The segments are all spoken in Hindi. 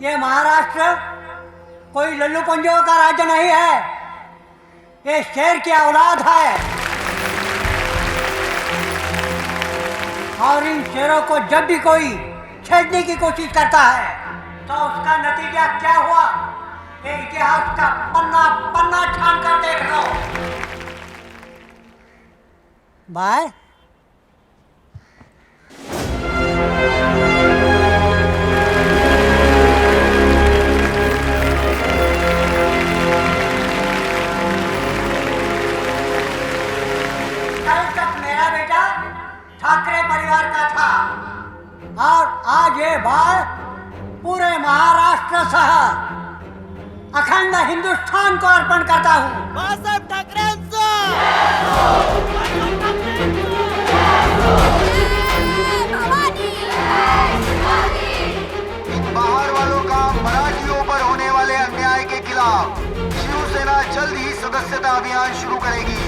ये महाराष्ट्र कोई लल्लू पंजों का राज्य नहीं है, ये शेर की औलाद है। और इन शेरों को जब भी कोई छेड़ने की कोशिश करता है तो उसका नतीजा क्या हुआ, ये इतिहास का पन्ना पन्ना छान कर देख लो। बाय ठाकरे परिवार का था और आज ये बात पूरे महाराष्ट्र सह अखंड हिंदुस्तान को अर्पण करता हूँ। बाळासाहेब ठाकरेंचा इन बाहर वालों का मराठियों पर होने वाले अन्याय के खिलाफ शिवसेना जल्द ही सदस्यता अभियान शुरू करेगी।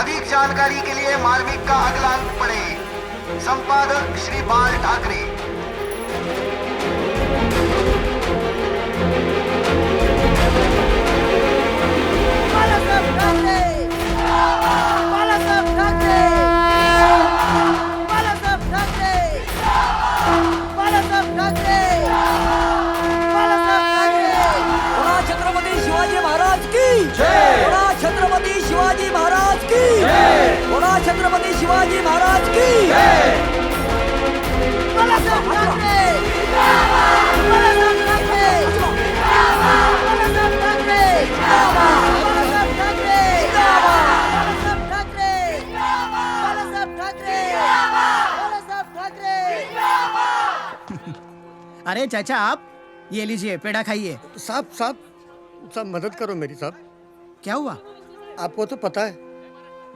अधिक जानकारी के लिए मार्मिक का अगला अंक पढ़ें। संपादक श्री बाल ठाकरे। बाळासाहेब ठाकरे, बाळासाहेब ठाकरे, बाळासाहेब ठाकरे, बाळासाहेब ठाकरे, बाळासाहेब ठाकरे। बोला छत्रपती शिवाजी महाराज की जय। बोला छत्रपती शिवाजी महाराज की जय। बोला छत्रपती शिवाजी महाराज की जय। बाळासाहेब ठाकरे, बाळासाहेब ठाकरे, बाळासाहेब ठाकरे, बाळासाहेब ठाकरे, बाळासाहेब ठाकरे, बाळासाहेब ठाकरे, बाळासाहेब ठाकरे। अरे चाचा आप ये लीजिए, पेड़ा खाइए। साहब साहब साहब मदद करो मेरी साहब। क्या हुआ? आपको तो पता है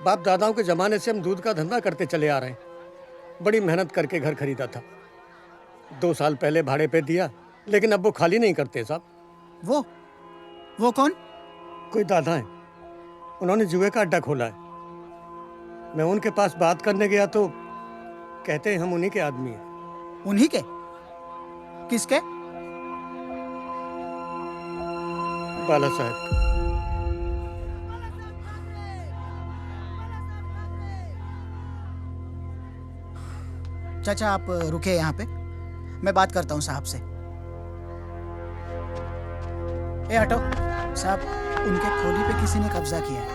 बाप दादाओं के जमाने से हम दूध का धंधा करते चले आ रहे हैं। बड़ी मेहनत करके घर खरीदा था, 2 साल पहले भाड़े पे दिया, लेकिन अब वो खाली नहीं करते साहब। वो कौन? कोई दादा है, उन्होंने जुए का अड्डा खोला है। मैं उनके पास बात करने गया तो कहते हैं हम उन्हीं के आदमी हैं। उन्हीं के? किसके? बाला साहब। चाचा आप रुके यहाँ पे, मैं बात करता हूँ साहब से। ए हटो साहब, उनके खोली पे किसी ने कब्जा किया है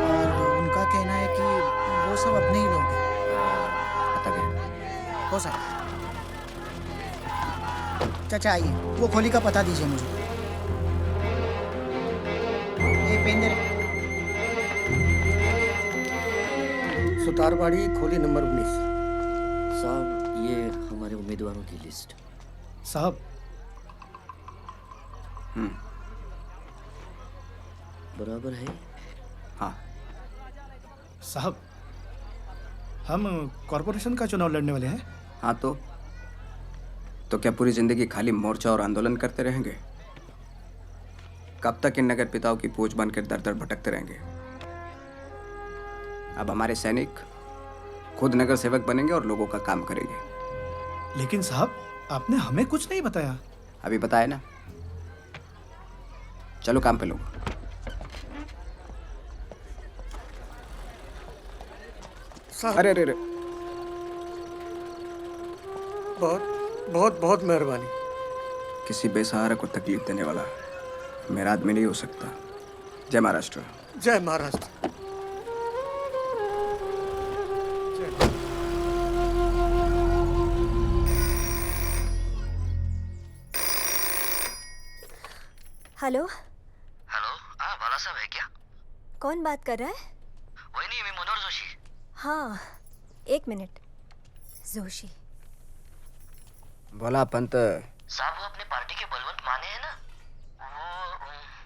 और उनका कहना है कि वो सब अपने ही लोग हैं। पता क्या हो साहब? चाचा आइए, वो खोली का पता दीजिए मुझे। ये पेन दे रहे। सुतारवाड़ी खोली नंबर 19। साहब ये हमारे उम्मीदवारों की लिस्ट। साहब बराबर है। हाँ साहब, हम कॉरपोरेशन का चुनाव लड़ने वाले हैं। हाँ तो क्या पूरी जिंदगी खाली मोर्चा और आंदोलन करते रहेंगे? कब तक इन नगर पिताओं की पूछ बनकर दर दर भटकते रहेंगे? अब हमारे सैनिक खुद नगर सेवक बनेंगे और लोगों का काम करेंगे। लेकिन साहब आपने हमें कुछ नहीं बताया। अभी बताया ना, चलो काम पे लोग। अरे अरे अरे, बहुत बहुत बहुत मेहरबानी। किसी बेसहारा को तकलीफ देने वाला मेरा आदमी नहीं हो सकता। जय महाराष्ट्र। जय महाराष्ट्र। हेलो हेलो, हाँ बाळासाहेब है क्या? कौन बात कर रहा है? वही नहीं, मैं मनोहर जोशी। हाँ 1 मिनट। जोशी बोला पंत। साहब वो अपने पार्टी के बलवंत माने हैं ना, वो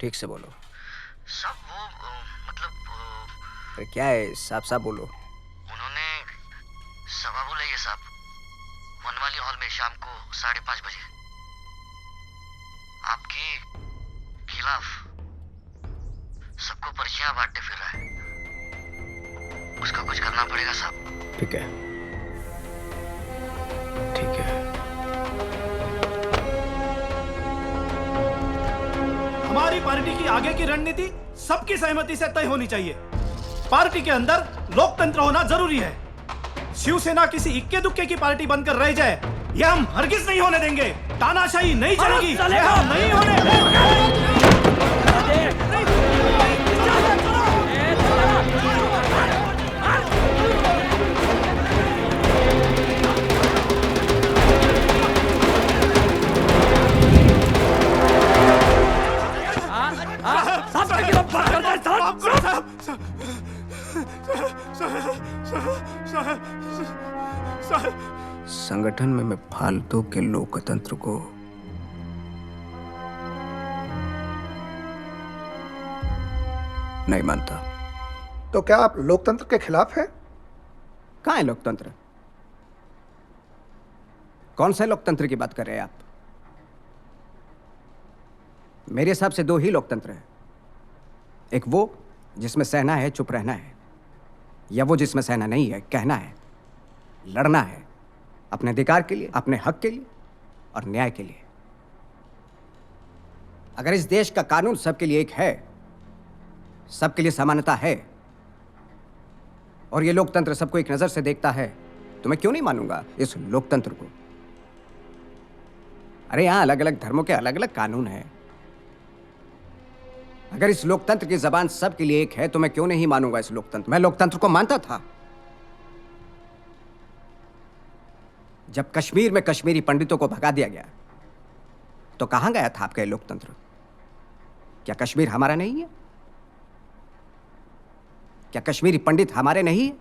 ठीक से बोलो। सब वो मतलब अरे क्या है, साफ साफ बोलो। उन्होंने सभा बुलाई है साहब, वनवाली हॉल में शाम को 5:30 बजे। आपके खिलाफ सबको पर्चियां बांटते फिर रहा है, उसका कुछ करना पड़ेगा साहब। ठीक है ठीक है। हमारी पार्टी की आगे की रणनीति सबकी सहमति से तय होनी चाहिए। पार्टी के अंदर लोकतंत्र होना जरूरी है। शिवसेना किसी इक्के दुक्के की पार्टी बनकर रह जाए, यह हम हरगिज नहीं होने देंगे। तानाशाही नहीं चलेगी, यह हम नहीं होने देंगे। संगठन में मैं फालतू के लोकतंत्र को नहीं मानता। तो क्या आप लोकतंत्र के खिलाफ हैं? कहाँ है लोकतंत्र? कौन से लोकतंत्र की बात कर रहे हैं आप? मेरे हिसाब से दो ही लोकतंत्र है। एक वो जिसमें सहना है, चुप रहना है, या वो जिसमें सहना नहीं है, कहना है, लड़ना है अपने अधिकार के लिए, अपने हक के लिए और न्याय के लिए। अगर इस देश का कानून सबके लिए एक है, सबके लिए समानता है और ये लोकतंत्र सबको एक नजर से देखता है, तो मैं क्यों नहीं मानूंगा इस लोकतंत्र को? अरे यहां अलग अलग धर्मों के अलग अलग कानून हैं। अगर इस लोकतंत्र की जबान सबके लिए एक है, तो मैं क्यों नहीं मानूंगा इस लोकतंत्र? मैं लोकतंत्र को मानता था जब कश्मीर में कश्मीरी पंडितों को भगा दिया गया। तो कहां गया था आपका लोकतंत्र? क्या कश्मीर हमारा नहीं है? क्या कश्मीरी पंडित हमारे नहीं है?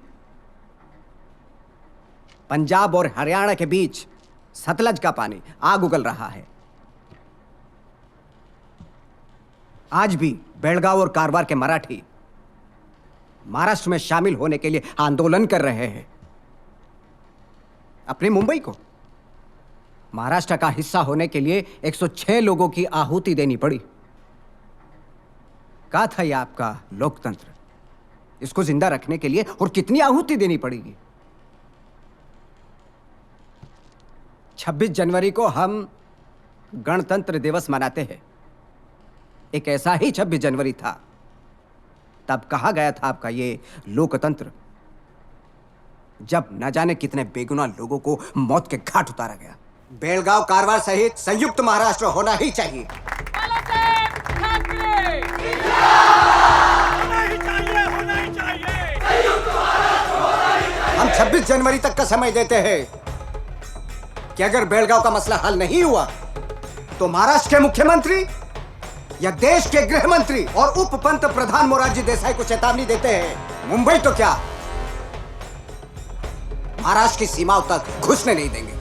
पंजाब और हरियाणा के बीच सतलज का पानी आग उगल रहा है। आज भी बेलगांव और कारवार के मराठी महाराष्ट्र में शामिल होने के लिए आंदोलन कर रहे हैं। अपने मुंबई को महाराष्ट्र का हिस्सा होने के लिए 106 लोगों की आहुति देनी पड़ी। कहा था यह आपका लोकतंत्र? इसको जिंदा रखने के लिए और कितनी आहुति देनी पड़ेगी? 26 जनवरी को हम गणतंत्र दिवस मनाते हैं। एक ऐसा ही 26 जनवरी था, तब कहा गया था आपका ये लोकतंत्र, जब न जाने कितने बेगुनाह लोगों को मौत के घाट उतारा गया। बेलगांव कारवार सहित संयुक्त महाराष्ट्र होना ही चाहिए। हम 26 जनवरी तक का समय देते हैं कि अगर बेलगांव का मसला हल नहीं हुआ तो महाराष्ट्र के मुख्यमंत्री या देश के गृह मंत्री और उप पंत प्रधान मोरारजी देसाई को चेतावनी देते हैं, मुंबई तो क्या महाराष्ट्र की सीमाओं तक घुसने नहीं देंगे।